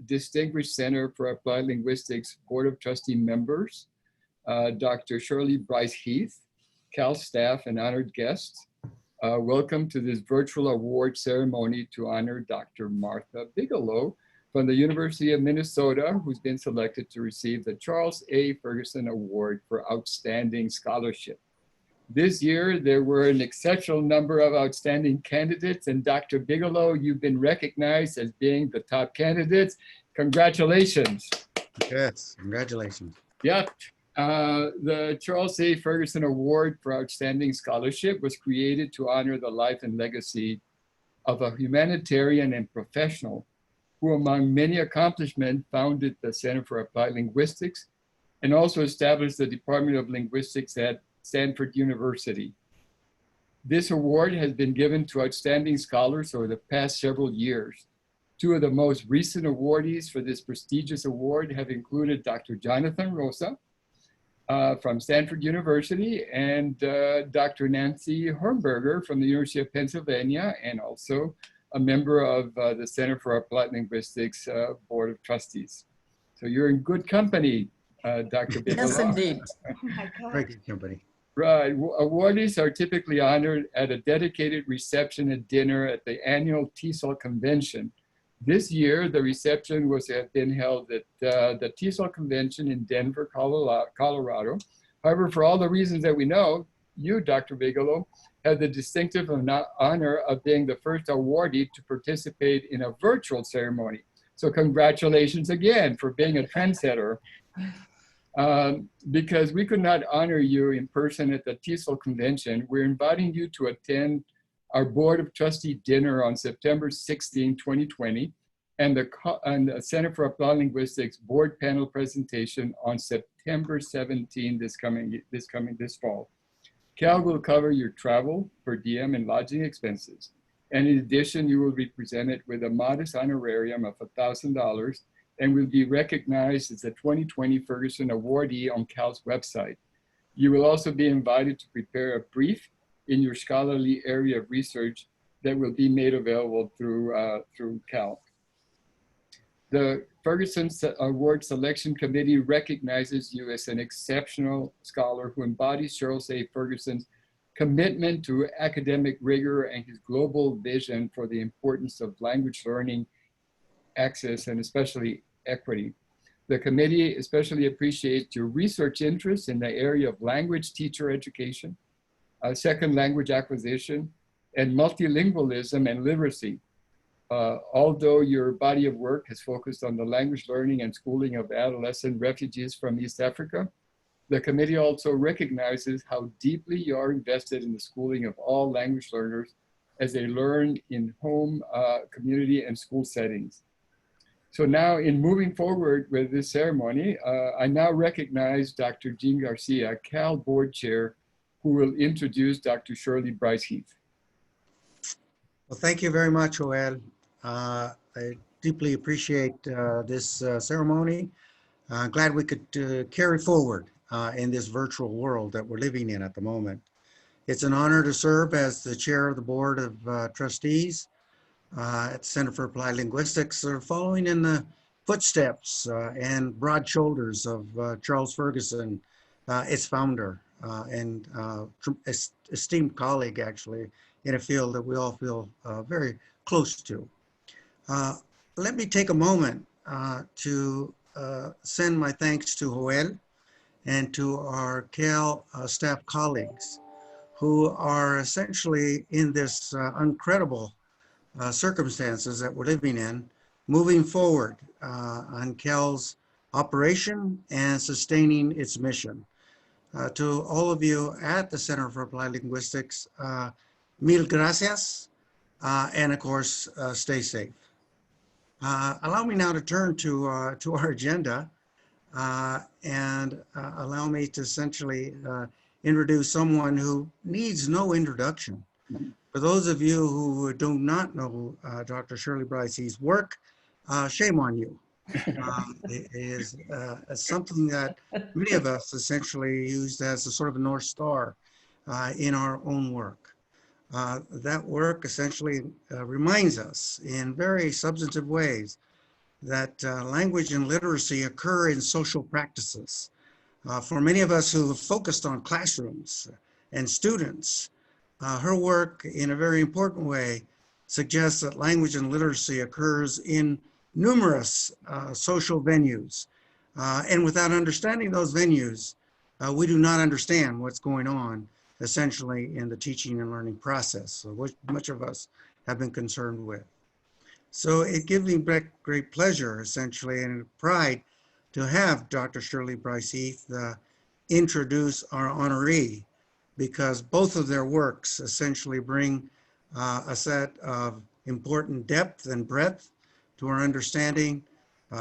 Distinguished Center for Applied Linguistics Board of Trustee members, Dr. Shirley Heath, Cal staff, and honored guests. Welcome to this virtual award ceremony to honor Dr. Martha Bigelow from the University of Minnesota, who's been selected to receive the Charles A. Ferguson Award for Outstanding Scholarship. This year, there were an exceptional number of outstanding candidates, and Dr. Bigelow, you've been recognized as being the top candidates. Congratulations. Yes, congratulations. Yeah. The Charles A. Ferguson Award for Outstanding Scholarship was created to honor the life and legacy of a humanitarian and professional who, among many accomplishments, founded the Center for Applied Linguistics and also established the Department of Linguistics at Stanford University. This award has been given to outstanding scholars over the past several years. Two of the most recent awardees for this prestigious award have included Dr. Jonathan Rosa from Stanford University and Dr. Nancy Hornberger from the University of Pennsylvania, and also a member of the Center for Applied Linguistics Board of Trustees. So you're in good company, Dr. Bigelow. Yes, indeed. Very good company. Right. Awardees are typically honored at a dedicated reception and dinner at the annual TESOL convention. This year, the reception was been held at the TESOL convention in Denver, Colorado. However, for all the reasons that we know, you, Dr. Bigelow, had the distinctive honor of being the first awardee to participate in a virtual ceremony. So congratulations again for being a trendsetter. Because we could not honor you in person at the TESOL convention, we're inviting you to attend our Board of Trustee dinner on September 16, 2020, and the Center for Applied Linguistics board panel presentation on September 17, this fall. Cal will cover your travel, per diem, and lodging expenses. And in addition, you will be presented with a modest honorarium of $1,000 and will be recognized as a 2020 Ferguson awardee on Cal's website. You will also be invited to prepare a brief in your scholarly area of research that will be made available through Cal. The Ferguson Award Selection Committee recognizes you as an exceptional scholar who embodies Charles A. Ferguson's commitment to academic rigor and his global vision for the importance of language learning, access, and especially equity. The committee especially appreciates your research interests in the area of language teacher education, second language acquisition, and multilingualism and literacy. Although your body of work has focused on the language learning and schooling of adolescent refugees from East Africa, the committee also recognizes how deeply you are invested in the schooling of all language learners as they learn in home, community, and school settings. So now, in moving forward with this ceremony, I now recognize Dr. Eegarcia, Cal Board Chair, who will introduce Dr. Shirley Heath. Well, thank you very much, Joel. I deeply appreciate this ceremony. Glad we could carry forward in this virtual world that we're living in at the moment. It's an honor to serve as the chair of the Board of Trustees at the Center for Applied Linguistics, following in the footsteps and broad shoulders of Charles Ferguson, its founder and esteemed colleague, actually, in a field that we all feel very close to. Let me take a moment to send my thanks to Joel and to our Cal staff colleagues who are essentially in this incredible circumstances that we're living in, moving forward on Cal's operation and sustaining its mission. To all of you at the Center for Applied Linguistics, mil gracias, and of course, stay safe. Allow me now to turn to our agenda and allow me to essentially introduce someone who needs no introduction. For those of you who do not know Dr. Shirley Heath's work, shame on you. It is something that many of us essentially used as a sort of a North Star in our own work. That work essentially reminds us in very substantive ways that language and literacy occur in social practices. For many of us who have focused on classrooms and students, her work in a very important way suggests that language and literacy occurs in numerous social venues. And without understanding those venues, we do not understand what's going on essentially in the teaching and learning process, which much of us have been concerned with. So it gives me great pleasure, essentially, and pride to have Dr. Shirley Bryce Heath introduce our honoree, because both of their works essentially bring a set of important depth and breadth to our understanding,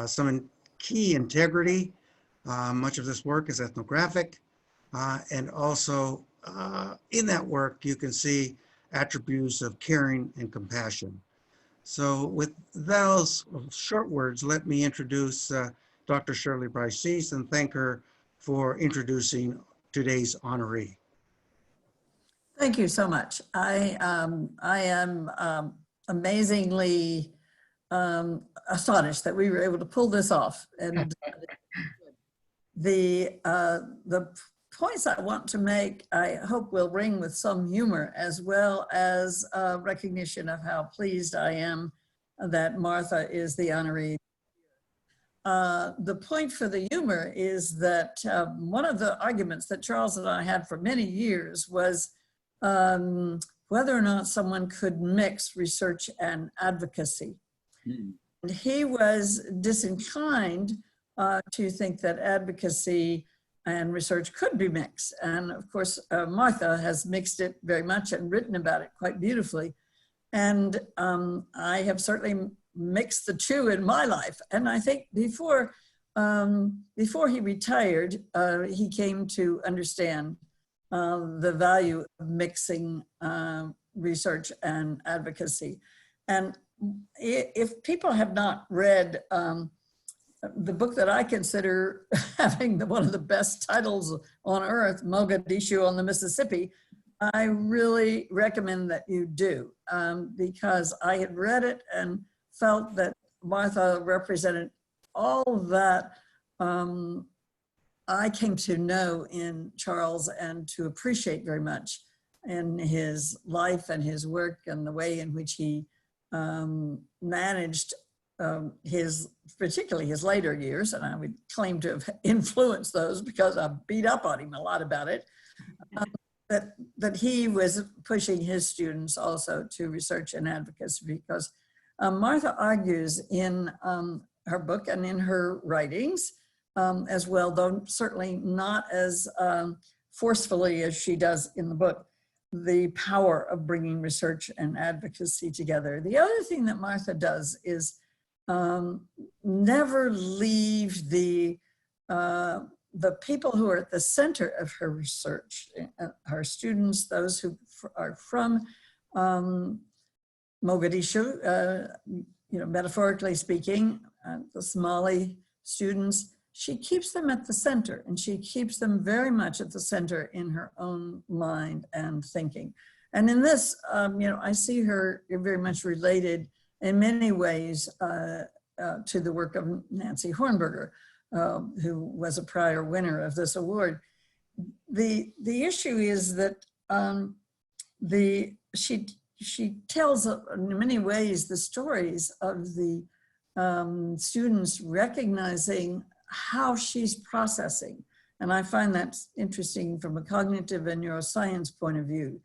some key integrity. Much of this work is ethnographic, and also in that work you can see attributes of caring and compassion. So with those short words, let me introduce Dr. Shirley Bryce Heath and thank her for introducing today's honoree. Thank you so much. I am amazingly astonished that we were able to pull this off. And the points I want to make, I hope will ring with some humor, as well as recognition of how pleased I am that Martha is the honoree. The point for the humor is that one of the arguments that Charles and I had for many years was whether or not someone could mix research and advocacy. And he was disinclined to think that advocacy and research could be mixed. And of course, Martha has mixed it very much and written about it quite beautifully. And I have certainly mixed the two in my life. And I think before he retired, he came to understand the value of mixing research and advocacy. And if people have not read the book that I consider having one of the best titles on earth, Mogadishu on the Mississippi, I really recommend that you do, because I had read it and felt that Martha represented all that I came to know in Charles and to appreciate very much in his life and his work and the way in which he managed particularly his later years, and I would claim to have influenced those because I beat up on him a lot about it, that he was pushing his students also to research and advocacy, because Martha argues in her book and in her writings as well, though certainly not as forcefully as she does in the book, the power of bringing research and advocacy together. The other thing that Martha does is never leave the people who are at the center of her research, her students, those who are from Mogadishu, metaphorically speaking, the Somali students. She keeps them at the center, and she keeps them very much at the center in her own mind and thinking. And in this, I see her very much related in many ways to the work of Nancy Hornberger, who was a prior winner of this award. The issue is that she tells in many ways the stories of the students recognizing how she's processing. And I find that interesting from a cognitive and neuroscience point of view,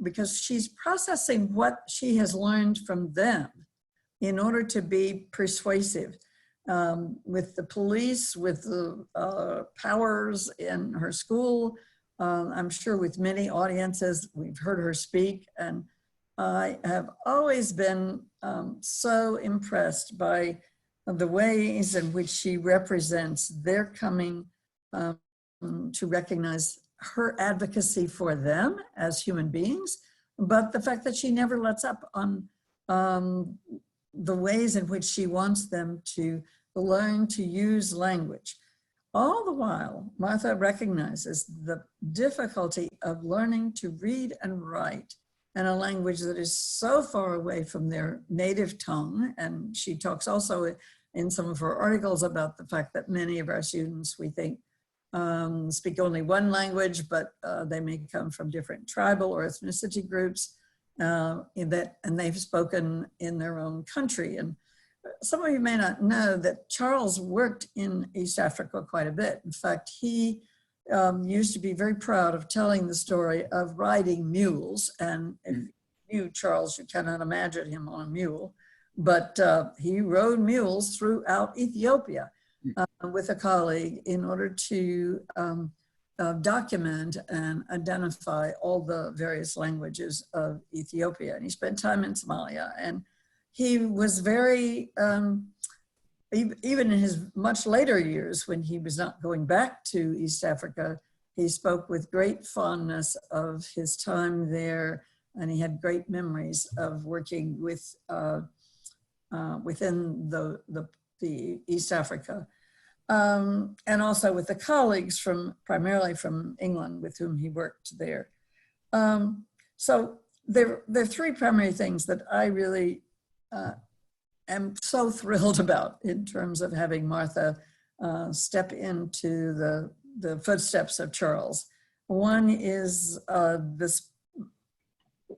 because she's processing what she has learned from them in order to be persuasive with the police, with the powers in her school, I'm sure with many audiences. We've heard her speak, and I have always been so impressed by the ways in which she represents their coming to recognize her advocacy for them as human beings, but the fact that she never lets up on the ways in which she wants them to learn to use language. All the while, Martha recognizes the difficulty of learning to read and write in a language that is so far away from their native tongue. And she talks also in some of her articles about the fact that many of our students, we think, speak only one language, but they may come from different tribal or ethnicity groups, and they've spoken in their own country. And some of you may not know that Charles worked in East Africa quite a bit. In fact, he used to be very proud of telling the story of riding mules. And if you knew Charles, you cannot imagine him on a mule, but he rode mules throughout Ethiopia with a colleague in order to document and identify all the various languages of Ethiopia. And he spent time in Somalia, and he was very, even in his much later years when he was not going back to East Africa, he spoke with great fondness of his time there, and he had great memories of working with within the East Africa. And also with the colleagues primarily from England with whom he worked there. So there are three primary things that I really am so thrilled about in terms of having Martha step into the footsteps of Charles. One is this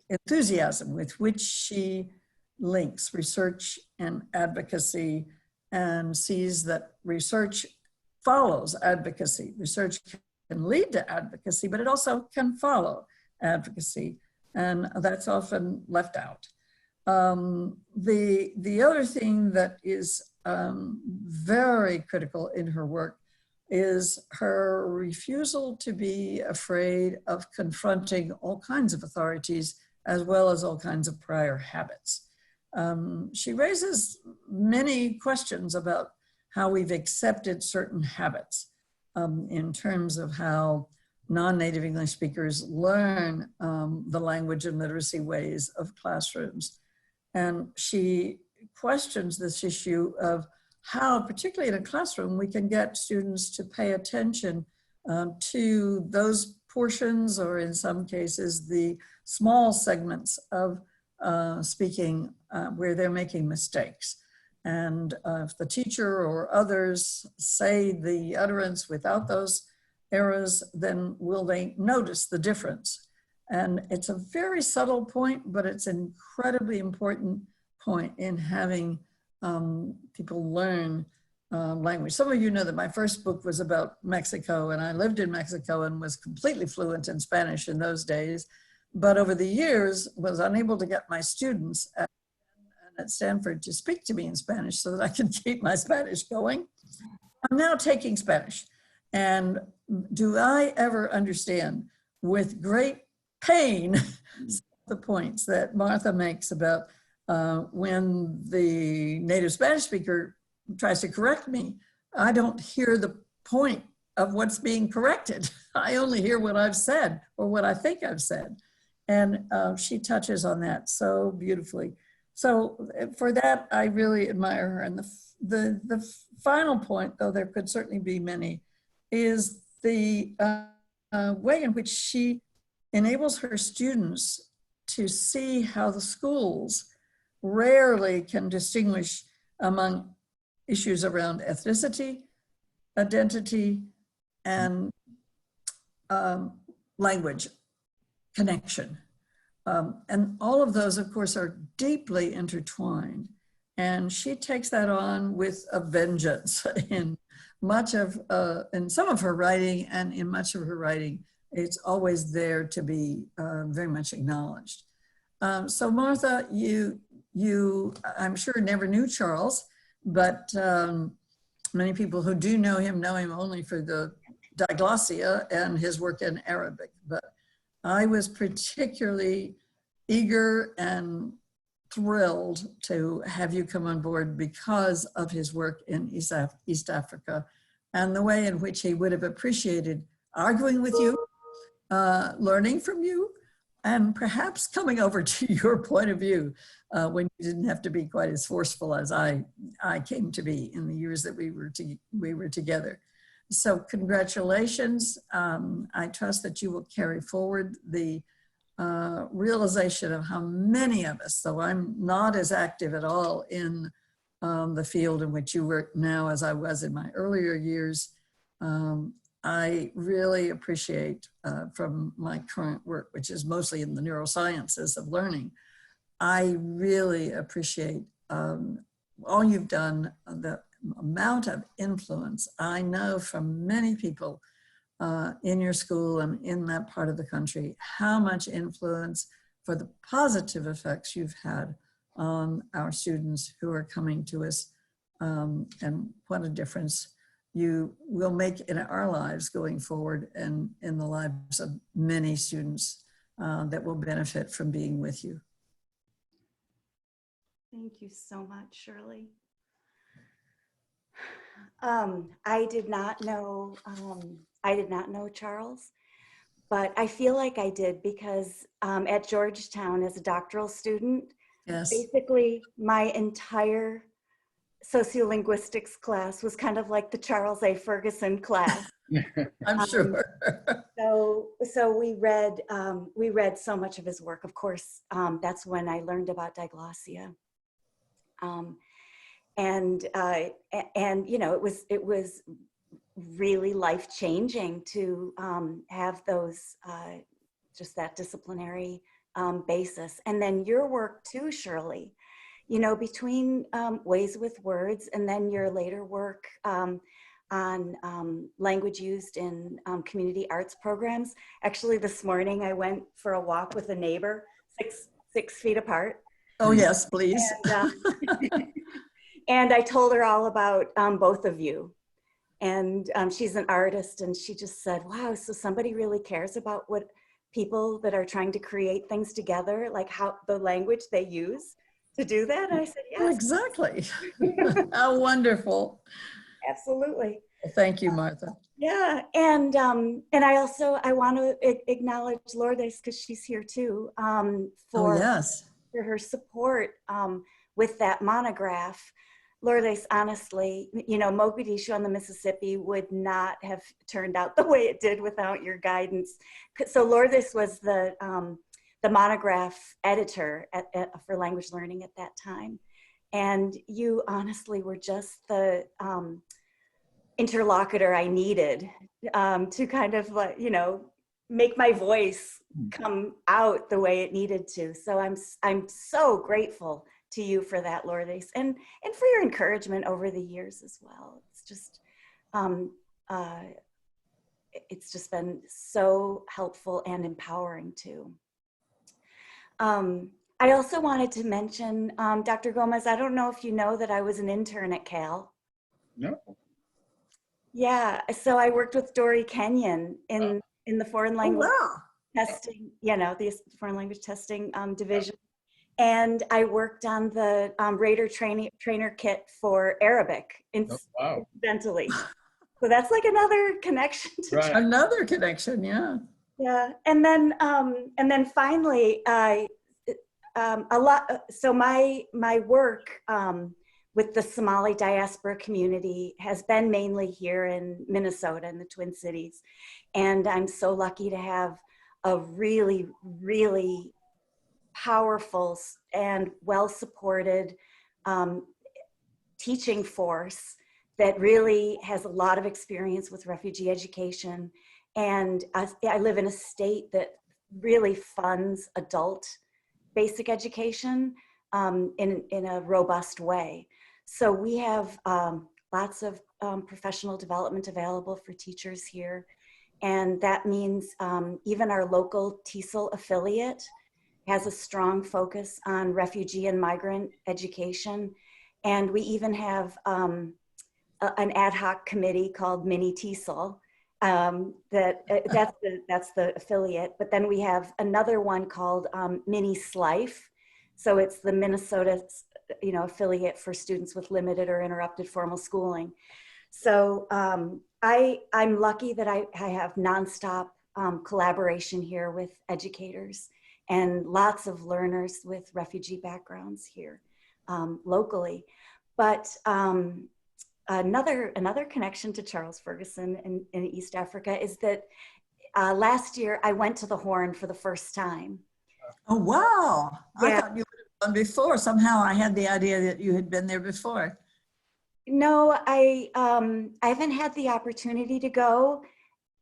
enthusiasm with which she links research and advocacy, and sees that research follows advocacy. Research can lead to advocacy, but it also can follow advocacy, and that's often left out. The other thing that is very critical in her work is her refusal to be afraid of confronting all kinds of authorities as well as all kinds of prior habits. She raises many questions about how we've accepted certain habits in terms of how non-native English speakers learn the language and literacy ways of classrooms. And she questions this issue of how, particularly in a classroom, we can get students to pay attention to those portions, or in some cases, the small segments of speaking where they're making mistakes. And if the teacher or others say the utterance without those errors, then will they notice the difference? And it's a very subtle point, but it's an incredibly important point in having people learn language. Some of you know that my first book was about Mexico, and I lived in Mexico and was completely fluent in Spanish in those days. But over the years, was unable to get my students at Stanford to speak to me in Spanish so that I could keep my Spanish going. I'm now taking Spanish. And do I ever understand with great pain the points that Martha makes about when the native Spanish speaker tries to correct me, I don't hear the point of what's being corrected. I only hear what I've said or what I think I've said. And she touches on that so beautifully. So for that, I really admire her. And the final point, though there could certainly be many, is the way in which she enables her students to see how the schools rarely can distinguish among issues around ethnicity, identity, and language connection. And all of those, of course, are deeply intertwined. And she takes that on with a vengeance in some of her writing, and in much of her writing, it's always there to be very much acknowledged. So Martha, you I'm sure never knew Charles, but many people who do know him only for the diglossia and his work in Arabic. But I was particularly eager and thrilled to have you come on board because of his work in East Africa and the way in which he would have appreciated arguing with you, learning from you, and perhaps coming over to your point of view when you didn't have to be quite as forceful as I came to be in the years that we were together. So congratulations. I trust that you will carry forward the realization of how many of us, though I'm not as active at all in the field in which you work now as I was in my earlier years. I really appreciate from my current work, which is mostly in the neurosciences of learning, I really appreciate all you've done, the amount of influence I know from many people in your school and in that part of the country, how much influence for the positive effects you've had on our students who are coming to us, and what a difference you will make in our lives going forward and in the lives of many students that will benefit from being with you. Thank you so much, Shirley. I did not know Charles, but I feel like I did because at Georgetown as a doctoral student, Yes. basically my entire sociolinguistics class was kind of like the Charles A. Ferguson class. I'm sure. So we read so much of his work. Of course, that's when I learned about diglossia. And you know, it was really life-changing to have those just that disciplinary basis. And then your work too, Shirley, you know, between Ways with Words and then your later work on language used in community arts programs. Actually, this morning I went for a walk with a neighbor, six feet apart. Oh yes, please. And I told her all about both of you. And she's an artist, and she just said, wow, so somebody really cares about what people that are trying to create things together, like how the language they use to do that? And I said, yes. Exactly. How wonderful. Absolutely. Thank you, Martha. Yeah, and I want to acknowledge Lourdes, because she's here too, for her support with that monograph. Lourdes, honestly, you know, Mogadishu on the Mississippi would not have turned out the way it did without your guidance. So Lourdes was the monograph editor for language learning at that time. And you honestly were just the interlocutor I needed to kind of, like, you know, make my voice come out the way it needed to. So I'm so grateful to you for that, Lourdes, and for your encouragement over the years as well. It's just been so helpful and empowering too. I also wanted to mention, Dr. Gomez, I don't know if you know that I was an intern at Cal. No. Yeah, so I worked with Dory Kenyon in the foreign language testing, you know, the foreign language testing division. And I worked on the Raider trainer kit for Arabic, incidentally. So that's like another connection. Another connection, yeah. Yeah, and then finally, so my work with the Somali diaspora community has been mainly here in Minnesota, in the Twin Cities. And I'm so lucky to have a really, really powerful and well-supported teaching force that really has a lot of experience with refugee education. And I live in a state that really funds adult basic education in a robust way. So we have lots of professional development available for teachers here. And that means even our local TESOL affiliate has a strong focus on refugee and migrant education. And we even have an ad hoc committee called Mini TESOL. That's the affiliate. But then we have another one called Mini SLIFE. So it's the Minnesota, you know, affiliate for students with limited or interrupted formal schooling. So I'm lucky that I have nonstop collaboration here with educators and lots of learners with refugee backgrounds here locally. But another connection to Charles Ferguson in East Africa is that last year I went to the Horn for the first time. Oh, wow. Yeah. I thought you would have gone before. Somehow I had the idea that you had been there before. No, I haven't had the opportunity to go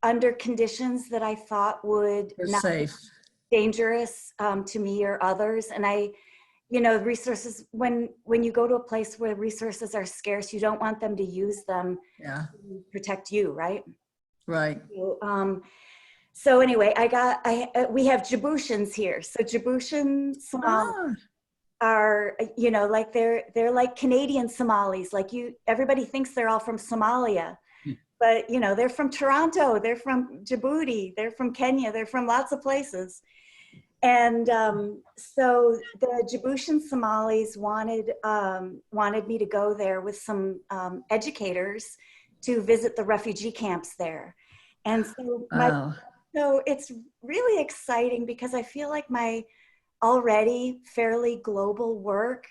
under conditions that I thought would You're not safe. be dangerous to me or others. And resources, when you go to a place where resources are scarce, you don't want them to use them Yeah, to protect you, right? right. So anyway, we have Djiboutians here. So Djiboutian Somalis Ah, are, like they're like Canadian Somalis. Like everybody thinks they're all from Somalia, but they're from Toronto, they're from Djibouti, they're from Kenya, they're from lots of places. And so the Djiboutian Somalis wanted me to go there with some educators to visit the refugee camps there. And so wow. so it's really exciting because I feel like my already fairly global work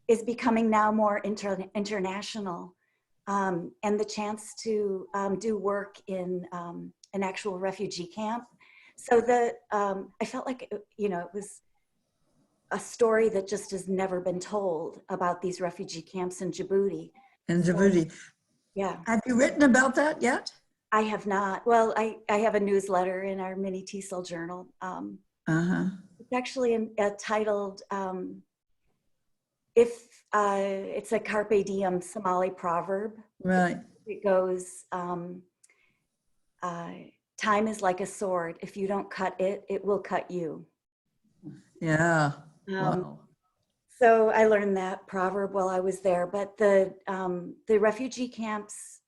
is becoming now more international, and the chance to do work in an actual refugee camp. So I felt like, it was a story that just has never been told about these refugee camps in Djibouti. In Djibouti. Yeah. Have you written about that yet? I have not. Well, I have a newsletter in our mini TESOL journal. It's actually titled, it's a Carpe Diem Somali proverb. Right. It goes, time is like a sword. If you don't cut it, it will cut you. Yeah. Wow. So I learned that proverb while I was there. But the refugee camps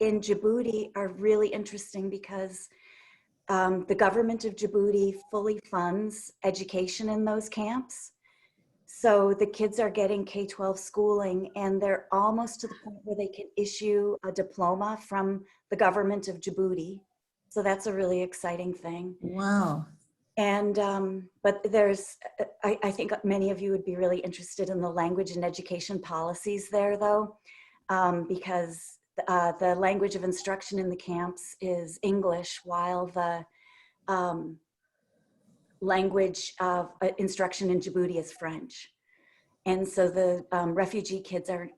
in Djibouti are really interesting because the government of Djibouti fully funds education in those camps. So the kids are getting K-12 schooling, and they're almost to the point where they can issue a diploma from the government of Djibouti. So that's a really exciting thing. Wow. And, but I think many of you would be really interested in the language and education policies there, though, because the language of instruction in the camps is English, while the language of instruction in Djibouti is French. And so the refugee kids are,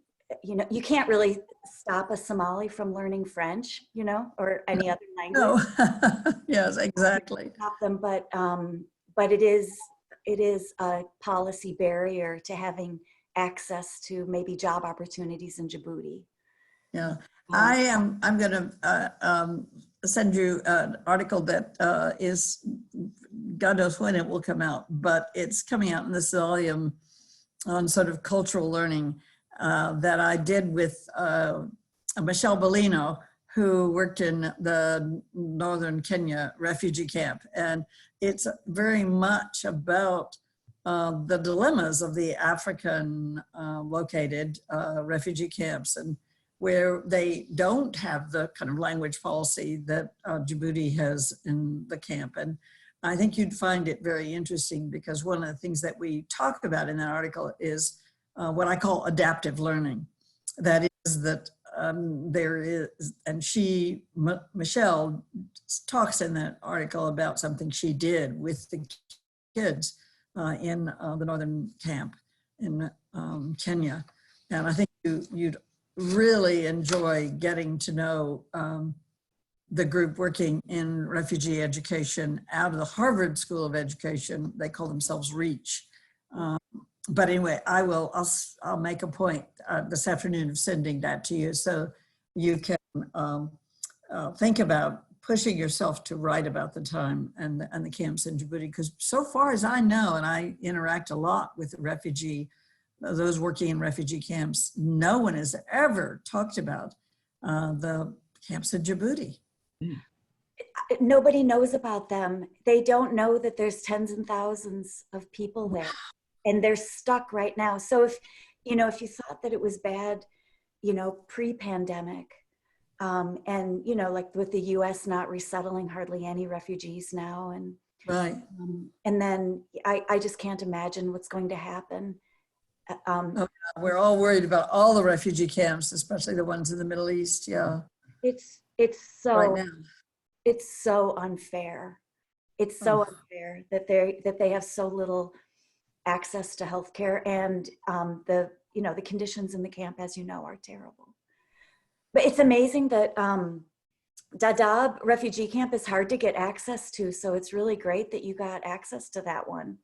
you can't really stop a Somali from learning French, or any other language. No. Yes, exactly. Stop them, but it is a policy barrier to having access to maybe job opportunities in Djibouti. Yeah, I'm going to send you an article that is, God knows when it will come out, but it's coming out in this volume on sort of cultural learning that I did with Michelle Bellino, who worked in the northern Kenya refugee camp. And it's very much about the dilemmas of the African located refugee camps, and where they don't have the kind of language policy that Djibouti has in the camp. And I think you'd find it very interesting, because one of the things that we talk about in that article is what I call adaptive learning. That is that there is, and Michelle talks in that article about something she did with the kids in the northern camp in Kenya. And I think you'd really enjoy getting to know the group working in refugee education out of the Harvard School of Education. They call themselves REACH. But anyway, I'll make a point this afternoon of sending that to you, so you can think about pushing yourself to write about the time and the camps in Djibouti. Because so far as I know, and I interact a lot with the those working in refugee camps, no one has ever talked about the camps in Djibouti. Nobody knows about them. They don't know that there's tens and thousands of people there, and they're stuck right now. So if you thought that it was bad, pre-pandemic, and like with the US not resettling hardly any refugees now, and right, and then I just can't imagine what's going to happen. We're all worried about all the refugee camps, especially the ones in the Middle East. Yeah, it's so right now. It's so unfair. It's so unfair that they have so little access to healthcare, and the conditions in the camp, as you know, are terrible. But it's amazing that Dadaab refugee camp is hard to get access to, so it's really great that you got access to that one.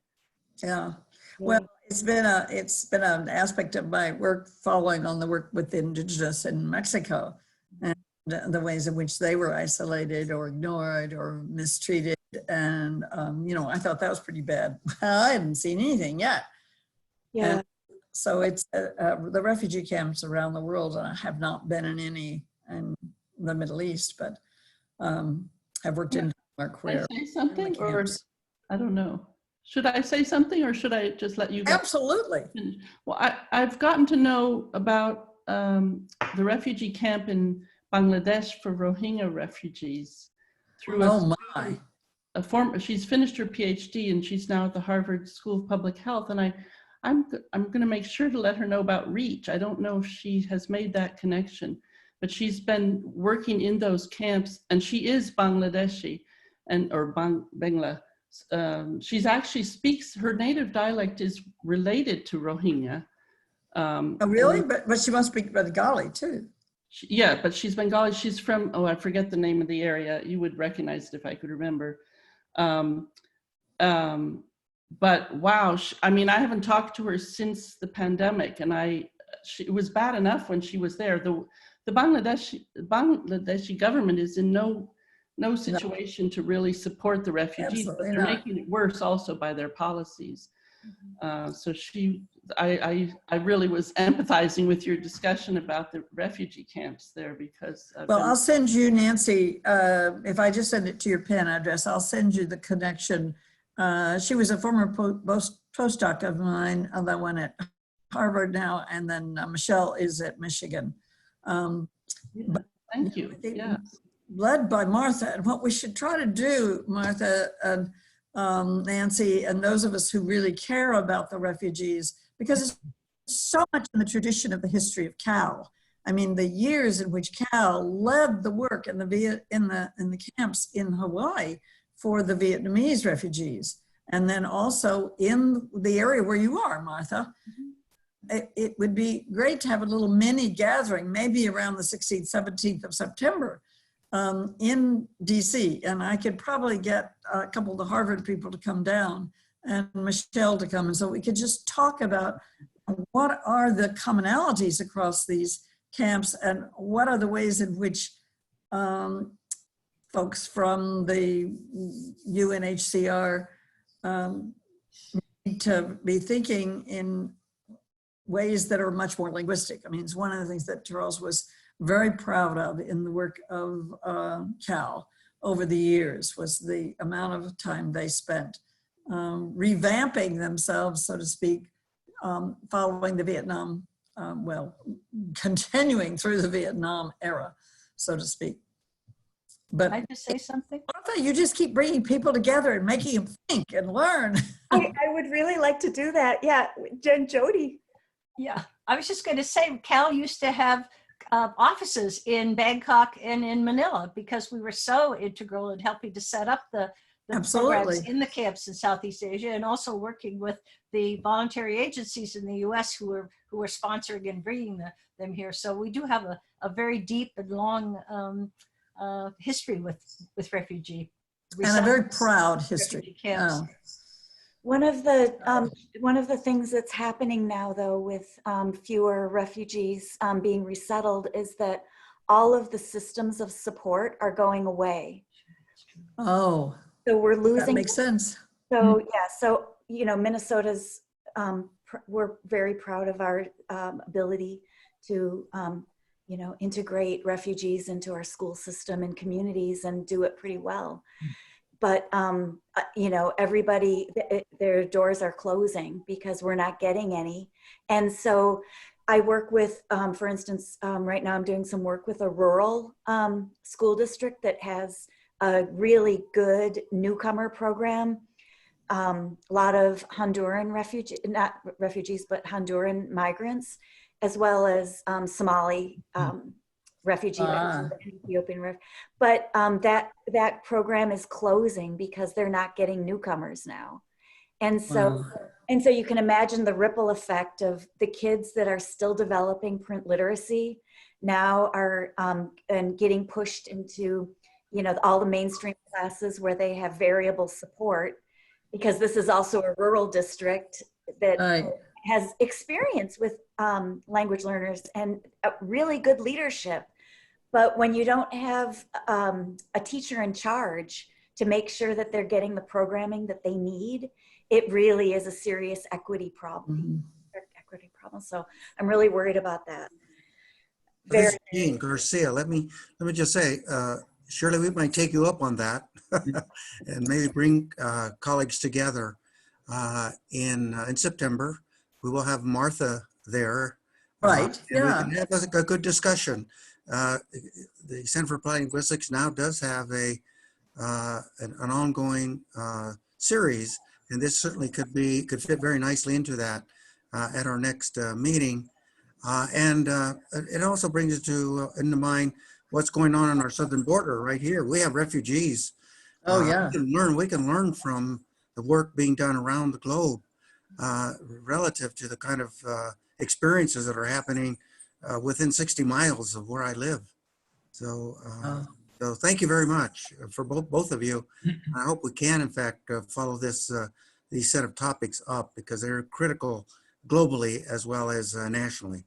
Yeah. Well, it's been an aspect of my work following on the work with the indigenous in Mexico and the ways in which they were isolated or ignored or mistreated. And, I thought that was pretty bad. I hadn't seen anything yet. Yeah. And so it's the refugee camps around the world, and I have not been in any in the Middle East, but I've worked in Denmark where. Can I say something, or I don't know. Should I say something, or should I just let you go? Absolutely. Well, I've gotten to know about the refugee camp in Bangladesh for Rohingya refugees through a former. She's finished her PhD and she's now at the Harvard School of Public Health. And I'm going to make sure to let her know about REACH. I don't know if she has made that connection, but she's been working in those camps, and she is Bangladeshi or Bangla. She's actually speaks, her native dialect is related to Rohingya. Oh, really? But she must speak Bengali too. Yeah, but she's Bengali. She's from, I forget the name of the area. You would recognize it if I could remember. But wow, I mean, I haven't talked to her since the pandemic, and it was bad enough when she was there. The Bangladeshi government is in no situation to really support the refugees, but they're making it worse also by their policies. So I really was empathizing with your discussion about the refugee camps there, because I'll send you, Nancy, if I just send it to your pen address, I'll send you the connection. She was a former postdoc of mine, that one at Harvard now, and then Michelle is at Michigan. Thank you. Yeah. Led by Martha, and what we should try to do, Martha and Nancy, and those of us who really care about the refugees, because it's so much in the tradition of the history of Cal. I mean, the years in which Cal led the work in the camps in Hawaii for the Vietnamese refugees, and then also in the area where you are, Martha. It would be great to have a little mini gathering, maybe around the 16th, 17th of September, in DC, and I could probably get a couple of the Harvard people to come down and Michelle to come, and so we could just talk about what are the commonalities across these camps and what are the ways in which folks from the UNHCR need to be thinking in ways that are much more linguistic. I mean, it's one of the things that Charles was very proud of in the work of Cal over the years, was the amount of time they spent revamping themselves, so to speak, following the Vietnam, continuing through the Vietnam era, so to speak. But Can I just say something? Martha, you just keep bringing people together and making them think and learn. I would really like to do that. Yeah, Jodi. Yeah, I was just going to say, Cal used to have offices in Bangkok and in Manila, because we were so integral in helping to set up the programs in the camps in Southeast Asia, and also working with the voluntary agencies in the U.S. who are sponsoring and bringing them here. So we do have a very deep and long history with refugee and a very proud history. Camps. One of the things that's happening now, though, with fewer refugees being resettled, is that all of the systems of support are going away. Oh, so we're losing. That makes sense. So yeah, so Minnesota's. We're very proud of our ability to integrate refugees into our school system and communities and do it pretty well. But, everybody, their doors are closing because we're not getting any. And so I work with, for instance, right now I'm doing some work with a rural school district that has a really good newcomer program. A lot of Honduran not refugees, but Honduran migrants, as well as Somali refugee, Ethiopian but that program is closing because they're not getting newcomers now. And so And so you can imagine the ripple effect of the kids that are still developing print literacy now are and getting pushed into, you know, all the mainstream classes where they have variable support, because this is also a rural district that has experience with language learners and really good leadership. But when you don't have a teacher in charge to make sure that they're getting the programming that they need, it really is a serious equity problem. Equity problem. So I'm really worried about that. This is Eegarcia. Let me just say, Shirley, we might take you up on that and maybe bring colleagues together in September. We will have Martha there. Right. We can have a good discussion. The Center for Applied Linguistics now does have an ongoing series, and this certainly could fit very nicely into that at our next meeting. And it also brings into mind what's going on our southern border right here. We have refugees. We can learn from the work being done around the globe relative to the kind of experiences that are happening within 60 miles of where I live. So, so thank you very much for both of you. I hope we can, in fact, follow these set of topics up, because they're critical globally as well as nationally.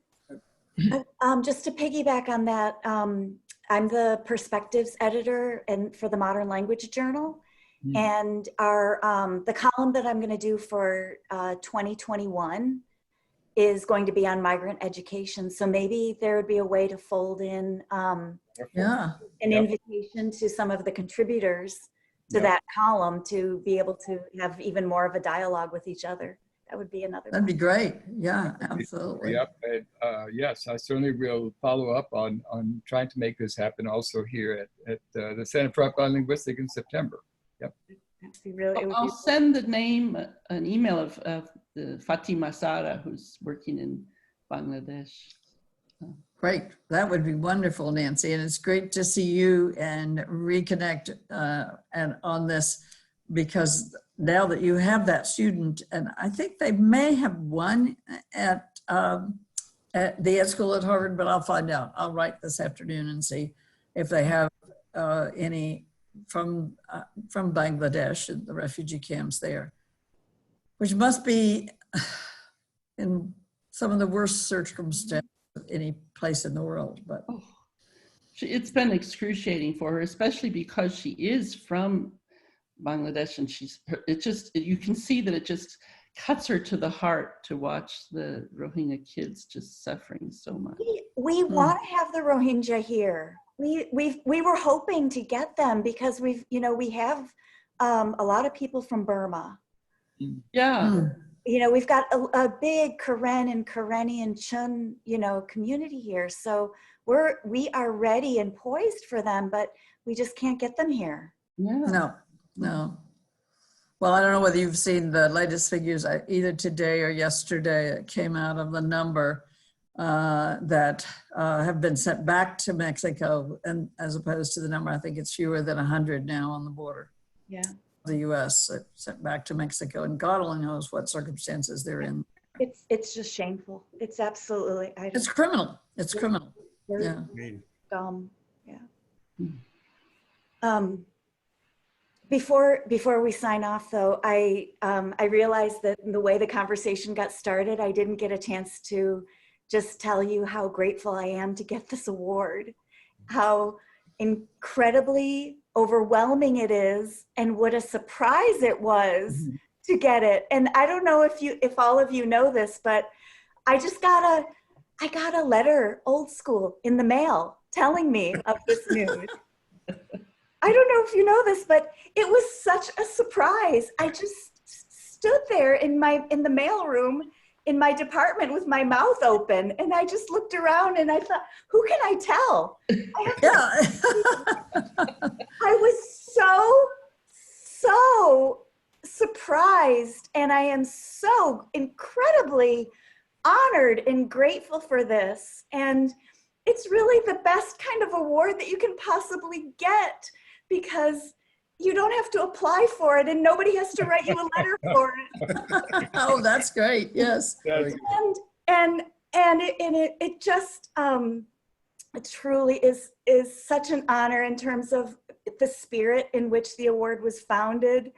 Just to piggyback on that, I'm the perspectives editor for the Modern Language Journal. And the column that I'm going to do for 2021 is going to be on migrant education. So maybe there would be a way to fold in an invitation to some of the contributors to that column to be able to have even more of a dialogue with each other. That would be another. That'd be great. Yeah, absolutely. Yep. Yes, I certainly will follow up on trying to make this happen also here at the Center for Applied Linguistics in September. Yep. I'll send an email of Fatima Sara, who's working in Bangladesh. Great. That would be wonderful, Nancy. And it's great to see you and reconnect and on this, because now that you have that student, and I think they may have one at the ed school at Harvard, but I'll find out. I'll write this afternoon and see if they have any from Bangladesh and the refugee camps there, which must be in some of the worst circumstances of any place in the world. But it's been excruciating for her, especially because she is from Bangladesh, and you can see that it just cuts her to the heart to watch the Rohingya kids just suffering so much. We want to have the Rohingya here. We were hoping to get them because we have a lot of people from Burma. Yeah. We've got a big Karen and Karenian Chun, community here. So we are ready and poised for them, but we just can't get them here. Yeah. No. Well, I don't know whether you've seen the latest figures either today or yesterday. It came out of the number that have been sent back to Mexico, and as opposed to the number, I think it's fewer than 100 now on the border. Yeah. The U.S. sent back to Mexico, and God only knows what circumstances they're in. It's just shameful. It's absolutely. It's criminal. It's criminal. Yeah. Dumb. Yeah. Before we sign off, though, I realized that the way the conversation got started, I didn't get a chance to just tell you how grateful I am to get this award, how incredibly overwhelming it is, and what a surprise it was to get it. And I don't know if all of you know this, but I got a letter, old school, in the mail telling me of this news. I don't know if you know this, but it was such a surprise. I just stood there in the mailroom in my department with my mouth open, and I just looked around and I thought, who can I tell? I was so surprised, and I am so incredibly honored and grateful for this. And it's really the best kind of award that you can possibly get, because you don't have to apply for it and nobody has to write you a letter for it. Oh, that's great. Yes. It just it truly is such an honor in terms of the spirit in which the award was founded,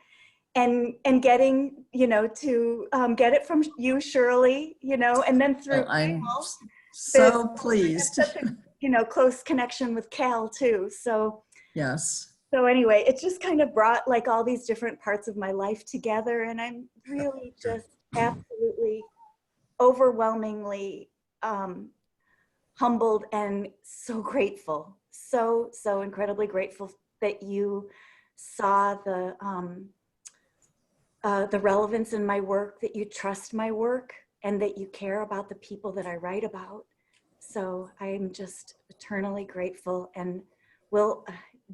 and getting, you know, to get it from you, Shirley, you know, and then through I'm Cal, so pleased. such a, you know, close connection with Cal too. So Yes. so anyway, it just kind of brought like all these different parts of my life together, and I'm really just absolutely overwhelmingly humbled and so grateful, so incredibly grateful that you saw the relevance in my work, that you trust my work, and that you care about the people that I write about. So I'm just eternally grateful, and will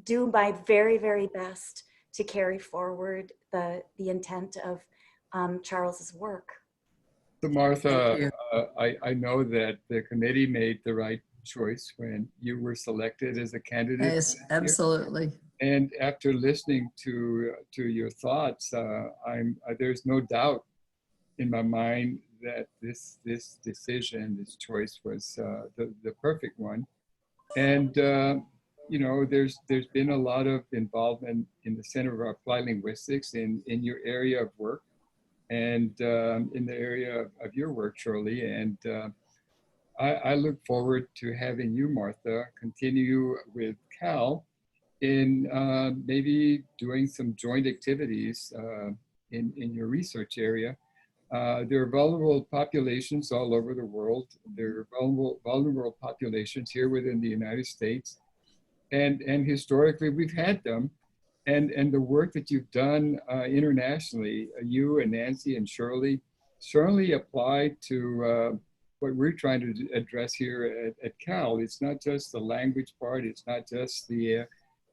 do my very, very best to carry forward the intent of Charles's work. So Martha, I know that the committee made the right choice when you were selected as a candidate. Yes, absolutely. And after listening to your thoughts, there's no doubt in my mind that this decision, this choice was the perfect one. And you know, there's been a lot of involvement in the Center for Applied Linguistics in your area of work, and in the area of your work, Shirley. And I look forward to having you, Martha, continue with Cal in maybe doing some joint activities in your research area. There are vulnerable populations all over the world. There are vulnerable populations here within the United States. And historically, we've had them. And the work that you've done internationally, you and Nancy and Shirley, certainly apply to what we're trying to address here at Cal. It's not just the language part, it's not just the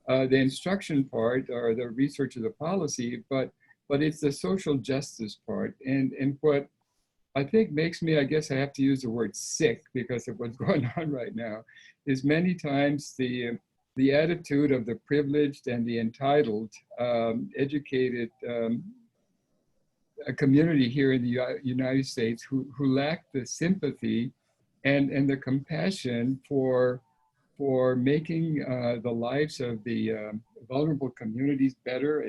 instruction part or the research of the policy, but it's the social justice part. And what I think makes me, I guess I have to use the word sick because of what's going on right now, is many times the attitude of the privileged and the entitled, educated a community here in the United States who lack the sympathy and the compassion for making the lives of the vulnerable communities better,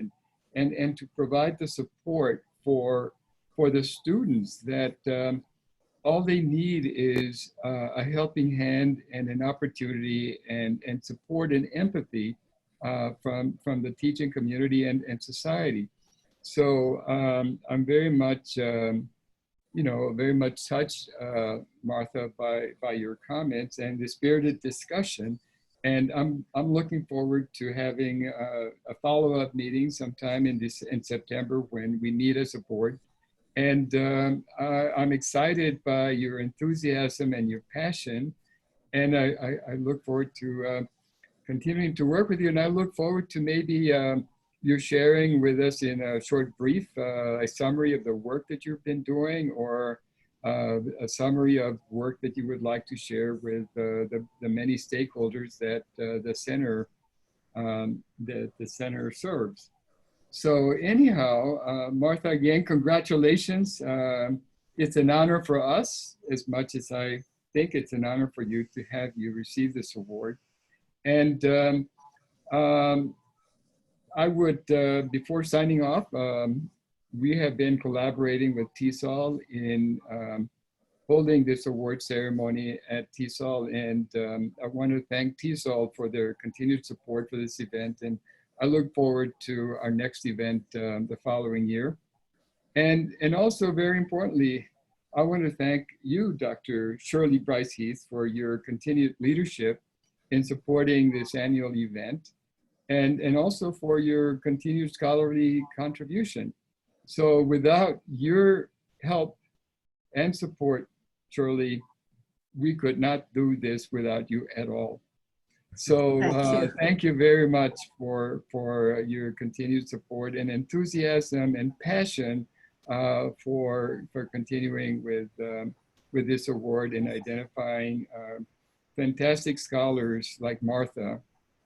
and to provide the support for the students that all they need is a helping hand and an opportunity and support and empathy from the teaching community and society. So I'm very much, you know, very much touched, Martha, by your comments and the spirited discussion. And I'm looking forward to having a follow-up meeting sometime in September when we meet as a board. And I'm excited by your enthusiasm and your passion. And I look forward to continuing to work with you. And I look forward to maybe you're sharing with us in a short brief, a summary of the work that you've been doing, or a summary of work that you would like to share with the many stakeholders that the center serves. So anyhow, Martha, again, congratulations. It's an honor for us as much as I think it's an honor for you to have you receive this award. And I would, before signing off, we have been collaborating with TESOL in holding this award ceremony at TESOL. And I want to thank TESOL for their continued support for this event. And I look forward to our next event the following year. And also very importantly, I want to thank you, Dr. Shirley Bryce Heath, for your continued leadership in supporting this annual event, and also for your continued scholarly contribution. So without your help and support, Shirley, we could not do this without you at all. So thank you very much for your continued support and enthusiasm and passion for continuing with this award and identifying fantastic scholars like Martha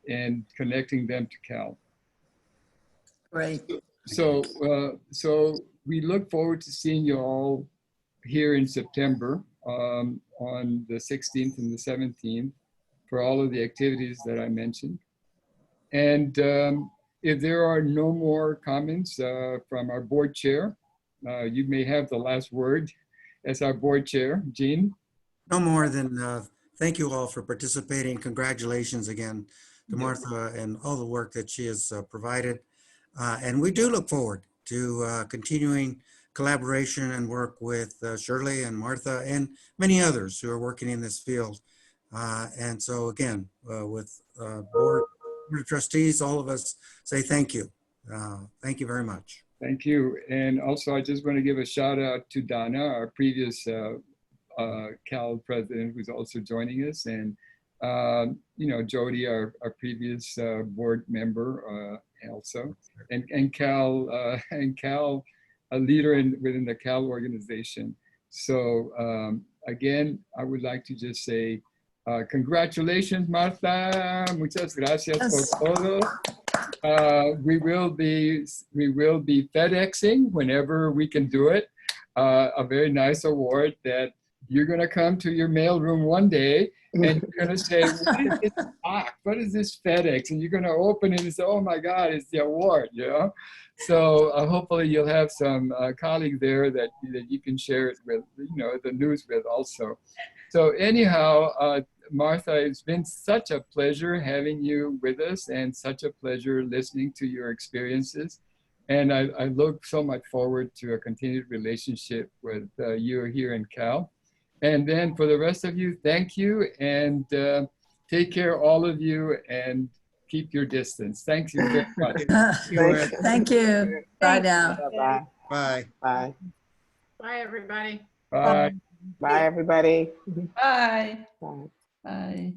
and connecting them to Cal. Great. So we look forward to seeing you all here in September on the 16th and the 17th for all of the activities that I mentioned. And if there are no more comments from our board chair, you may have the last word as our board chair. Gene? No more than thank you all for participating. Congratulations again to Martha and all the work that she has provided. And we do look forward to continuing collaboration and work with Shirley and Martha and many others who are working in this field. And so again, with board of trustees, all of us say thank you. Thank you very much. Thank you. And also I just want to give a shout out to Donna, our previous Cal president, who's also joining us, and you know, Jodi, our previous board member also, and Cal, a leader within the Cal organization. So again, I would like to just say congratulations, Martha. Muchas gracias por todo. We will be FedExing whenever we can do it. A very nice award that you're going to come to your mailroom one day and you're going to say, what is this box? What is this FedEx? And you're going to open it and say, oh my God, it's the award, you know? So hopefully you'll have some colleagues there that you can share it with, you know, the news with also. So anyhow, Martha, it's been such a pleasure having you with us and such a pleasure listening to your experiences. And I look so much forward to a continued relationship with you here in Cal. And then for the rest of you, thank you, and take care, all of you, and keep your distance. Thank you very much. Thank you. Bye now. Bye. Bye. Bye. Bye, everybody. Bye. Bye, everybody. Bye. Bye. Bye.